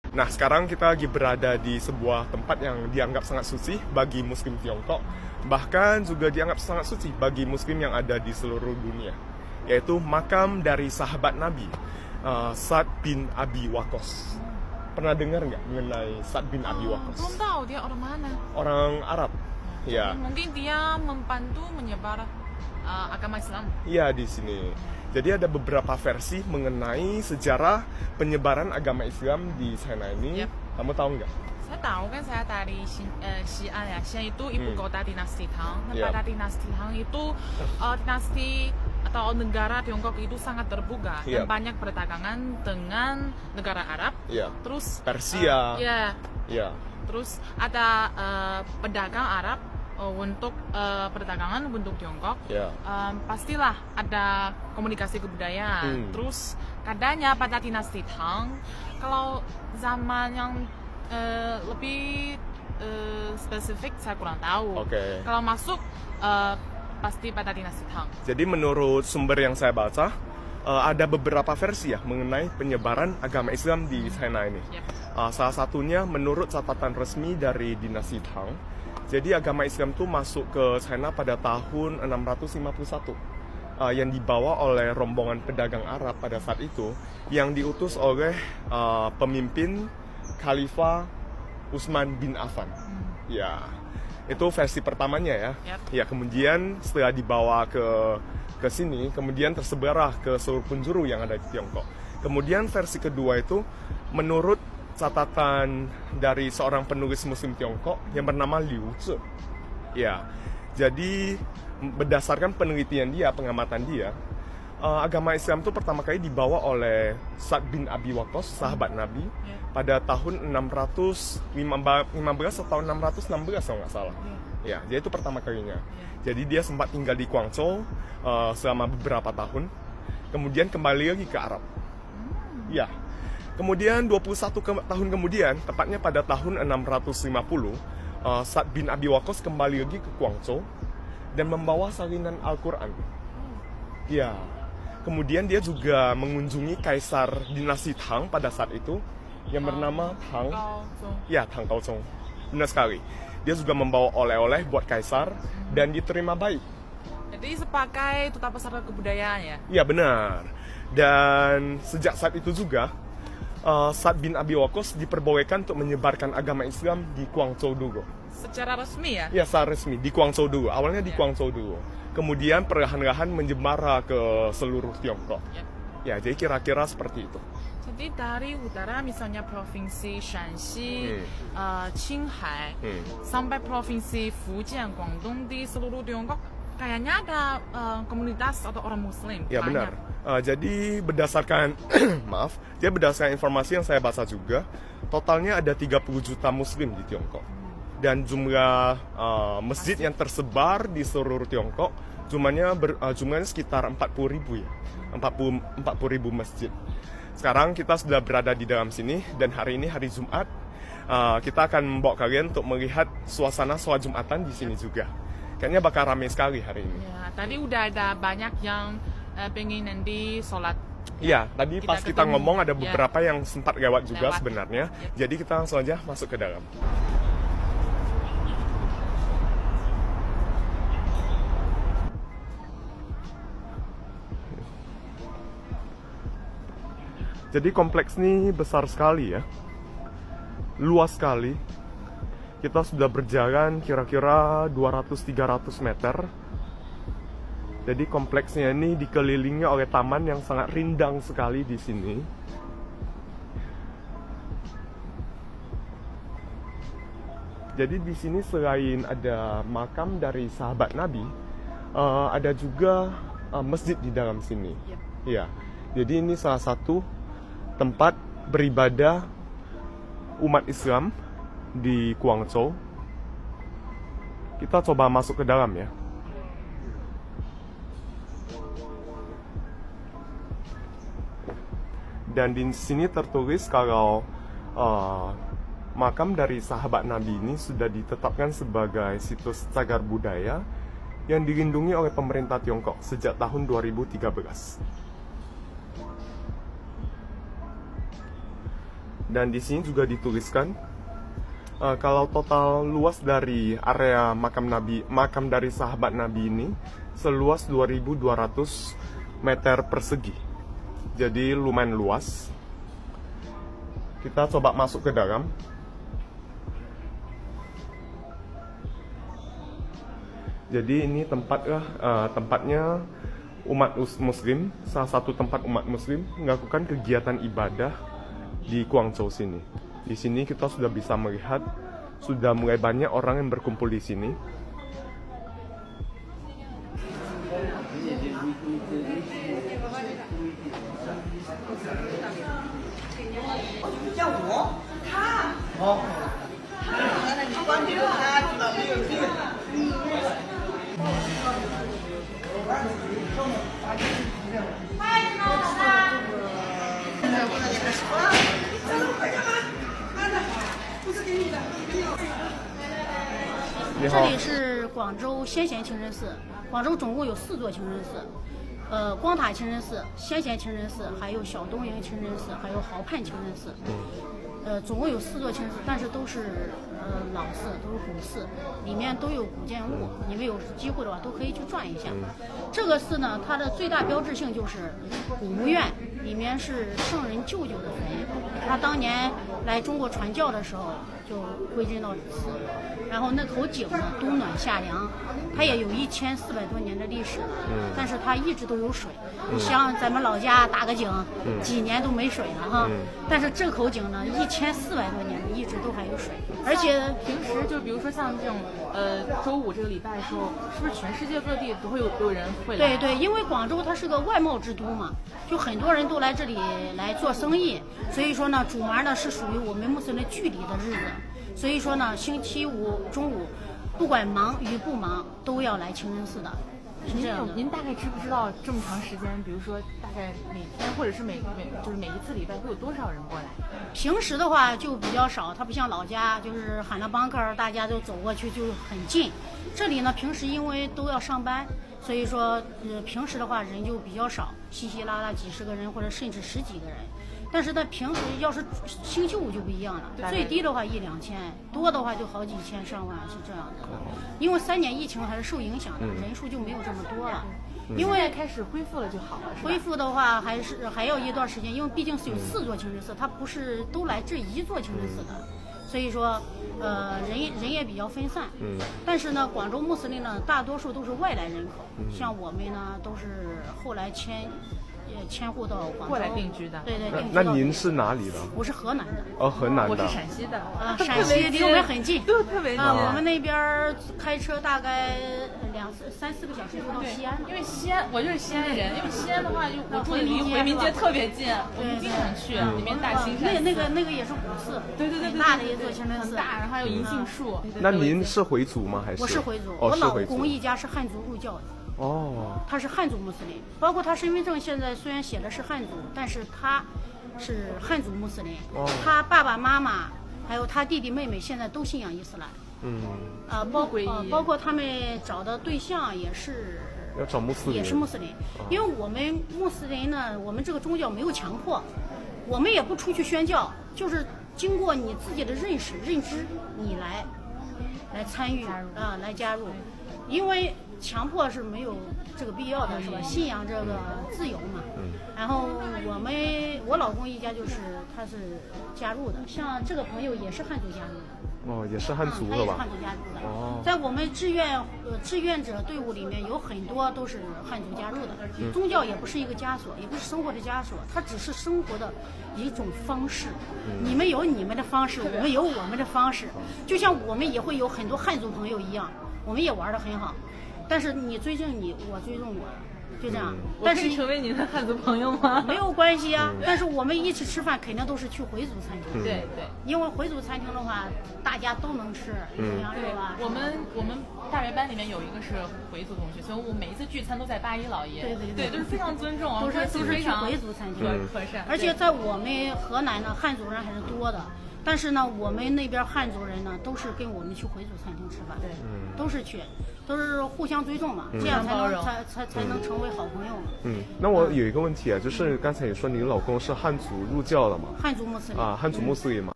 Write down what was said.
Nah, sekarang kita lagi berada di sebuah tempat yang dianggap sangat suci bagi Muslim Tiongkok, bahkan juga dianggap sangat suci bagi Muslim yang ada di seluruh dunia, yaitu makam dari sahabat Nabi, Sa'd bin Abi Waqqas. Pernah dengar nggak mengenai Sa'd bin Abi Waqqas? Belum tahu dia orang mana. Orang Arab. Ya, Mungkin dia membantu menyebar agama Islam. iya di sini. Jadi ada beberapa versi mengenai sejarah penyebaran agama Islam di China ini. Yap. Kamu tahu nggak? Saya tahu kan, saya dari Xi'an ya. Xi'an itu ibu kota dinasti Tang. Dan Yap. pada dinasti Tang itu dinasti atau negara Tiongkok itu sangat terbuka dan Yap. banyak perdagangan dengan negara Arab. Iya. Terus Persia. ya, Ya. terus ada pedagang Arab untuk perdagangan untuk Tiongkok. Ya. Pastilah ada komunikasi kebudayaan. Terus katanya pada dinasti Tang, kalau zaman yang lebih spesifik saya kurang tahu. Oke. Kalau masuk pasti pada dinasti Tang. Jadi menurut sumber yang saya baca, ada beberapa versi ya mengenai penyebaran agama Islam di China ini. Yep. Salah satunya menurut catatan resmi dari dinasti Tang. Jadi agama Islam itu masuk ke China pada tahun 651 yang dibawa oleh rombongan pedagang Arab pada saat itu yang diutus oleh pemimpin Khalifah Utsman bin Affan. Ya, itu versi pertamanya ya. Yep. Ya, kemudian setelah dibawa ke sini, kemudian tersebarlah ke seluruh penjuru yang ada di Tiongkok. Kemudian versi kedua itu menurut catatan dari seorang penulis Muslim Tiongkok yang bernama Liu Zhi. Ya, jadi berdasarkan penelitian dia, pengamatan dia, agama Islam itu pertama kali dibawa oleh Sa'd bin Abi Waqqas, sahabat Nabi, pada tahun 615 atau 616 kalau nggak salah. Ya, jadi itu pertama kalinya. Jadi dia sempat tinggal di Guangzhou selama beberapa tahun, kemudian kembali lagi ke Arab. Ya. Kemudian 21 tahun kemudian, tepatnya pada tahun 650, Sa'd bin Abi Waqqas kembali lagi ke Guangzhou dan membawa salinan Al-Quran. Ya. Kemudian dia juga mengunjungi kaisar dinasti Tang pada saat itu yang bernama Tang. Ya, Tang Kaozong. Benar sekali. Dia juga membawa oleh-oleh buat kaisar dan diterima baik. Jadi sebagai duta besar kebudayaan ya. Ya, benar. Dan sejak saat itu juga Sa'd bin Abi Waqqas diperbolehkan untuk menyebarkan agama Islam di Guangzhou dulu. Secara resmi ya. Ya, secara resmi di Guangzhou dulu. Awalnya di Guangzhou dulu. Kemudian perlahan-lahan menyebar ke seluruh Tiongkok. Yep. Ya, jadi kira-kira seperti itu. Jadi dari utara misalnya provinsi Shanxi, Qinghai, sampai provinsi Fujian, Guangdong, di seluruh Tiongkok kayaknya ada komunitas atau orang Muslim. Ya, banyak. benar. Jadi berdasarkan jadi berdasarkan informasi yang saya baca juga, totalnya ada 30 juta Muslim di Tiongkok. Dan jumlah masjid yang tersebar di seluruh Tiongkok jumlahnya sekitar 40.000 ya. 40.000 masjid. Sekarang kita sudah berada di dalam sini dan hari ini hari Jumat. Kita akan membawa kalian untuk melihat suasana sholat Jumatan di sini juga. Kayaknya bakal ramai sekali hari ini. Ya, tadi udah ada banyak yang pengen nanti sholat. Iya, tadi pas kita ketemu. ngomong ada Ya. beberapa yang sempat lewat juga Lewat. sebenarnya. Yep. Jadi kita langsung aja masuk ke dalam. Jadi kompleks ini besar sekali ya. Luas sekali. Kita sudah berjalan kira-kira 200-300 meter. Jadi kompleksnya ini dikelilingi oleh taman yang sangat rindang sekali di sini. Jadi di sini selain ada makam dari sahabat Nabi, ada juga masjid di dalam sini. Yep. Ya, jadi ini salah satu tempat beribadah umat Islam di Guangzhou. Kita coba masuk ke dalam ya. Dan di sini tertulis kalau makam dari sahabat Nabi ini sudah ditetapkan sebagai situs cagar budaya yang dilindungi oleh pemerintah Tiongkok sejak tahun 2013. Dan di sini juga dituliskan kalau total luas dari area makam dari sahabat Nabi ini seluas 2.200 meter persegi. Jadi lumayan luas. Kita coba masuk ke dalam. Jadi ini tempatnya umat Muslim, salah satu tempat umat Muslim melakukan kegiatan ibadah di Guangzhou sini. Di sini kita sudah bisa melihat sudah mulai banyak orang yang berkumpul di sini.这里是广州先贤清真寺。广州总共有4座清真寺，光塔清真寺、先贤清真寺，还有小东营清真寺，还有豪畔清真寺。总共有4座清真寺，但是都是老寺，都是古寺，里面都有古建物。你们有机会的话，都可以去转一下。这个寺呢，它的最大标志性就是古墓院，里面是圣人舅舅的坟。他当年来中国传教的时候，就归真到此。然后那口井呢，冬暖夏凉，它也有1400多年的历史了。但是它一直都有水。像咱们老家打个井，几年都没水了哈。但是这口井呢，1400多年一直都还有水。而且平时就比如说像这种周五这个礼拜的时候，是不是全世界各地都会有人会来？对，因为广州它是个外贸之都嘛，就很多人都来这里来做生意，所以说呢，主麻呢是属于我们穆斯林聚集的日子，所以说呢，星期五中午，不管忙与不忙，都要来清真寺的。是这样的。您大概知不知道这么长时间，比如说大概每天或者是每一次礼拜会有多少人过来？平时的话就比较少，它不像老家，就是喊了帮客，大家都走过去就很近。这里呢，平时因为都要上班，所以说平时的话人就比较少，稀稀拉拉几十个人或者甚至10几个人。但是它平时要是星期五就不一样了，最低的话1、2千，多的话就好几千上万，是这样的。因为3年疫情还是受影响的，人数就没有这么多了。因为开始恢复了就好了。恢复的话还要一段时间，因为毕竟是有4座清真寺，它不是都来这一座清真寺的，所以说人也比较分散。但是呢，广州穆斯林呢大多数都是外来人口，像我们呢都是后来迁户到广州过来定居的。对，那您是哪里的？我是河南的。哦，河南的。我是陕西的。陕西离我们很近，对，特别近。我们那边开车大概3、4个小时就到西安了。因为西安，我就是西安人。因为西安的话，我住离回民街特别近，我们经常去。里面大兴山。那个也是古寺，对，很大的一座清真寺，很大，然后还有银杏树。那您是回族吗？还是？我是回族，我老公一家是汉族入教的。他是汉族穆斯林，包括他身份证现在虽然写的是汉族，但是他是汉族穆斯林。他爸爸妈妈还有他弟弟妹妹现在都信仰伊斯兰。包括他们找的对象也是要找穆斯林，也是穆斯林。因为我们穆斯林呢，我们这个宗教没有强迫，我们也不出去宣教，就是经过你自己的认识认知，你来参与来加入，因为强迫是没有这个必要的，是吧？信仰这个自由嘛。然后我老公一家他是加入的，像这个朋友也是汉族加入的。也是汉族的吧？他也是汉族加入的。在我们志愿者队伍里面有很多都是汉族加入的。宗教也不是一个枷锁，也不是生活的枷锁，它只是生活的一种方式。你们有你们的方式，我们有我们的方式。就像我们也会有很多汉族朋友一样，我们也玩得很好。但是你尊重你，我尊重我，就这样。但是我可以成为你的汉族朋友吗？没有关系啊。但是我们一起吃饭肯定都是去回族餐厅。对。因为回族餐厅的话，大家都能吃，对吧？我们大学班里面有一个是回族同学，所以我每一次聚餐都在八一老爷。对，都是非常尊重，都是去回族餐厅，和善。而且在我们河南呢，汉族人还是多的。但是呢，我们那边汉族人呢，都是跟我们去回族餐厅吃饭，对，都是去，都是互相尊重嘛，这样才能成为好朋友嘛。那我有一个问题啊，就是刚才你说你老公是汉族入教了嘛？汉族穆斯林啊，汉族穆斯林嘛。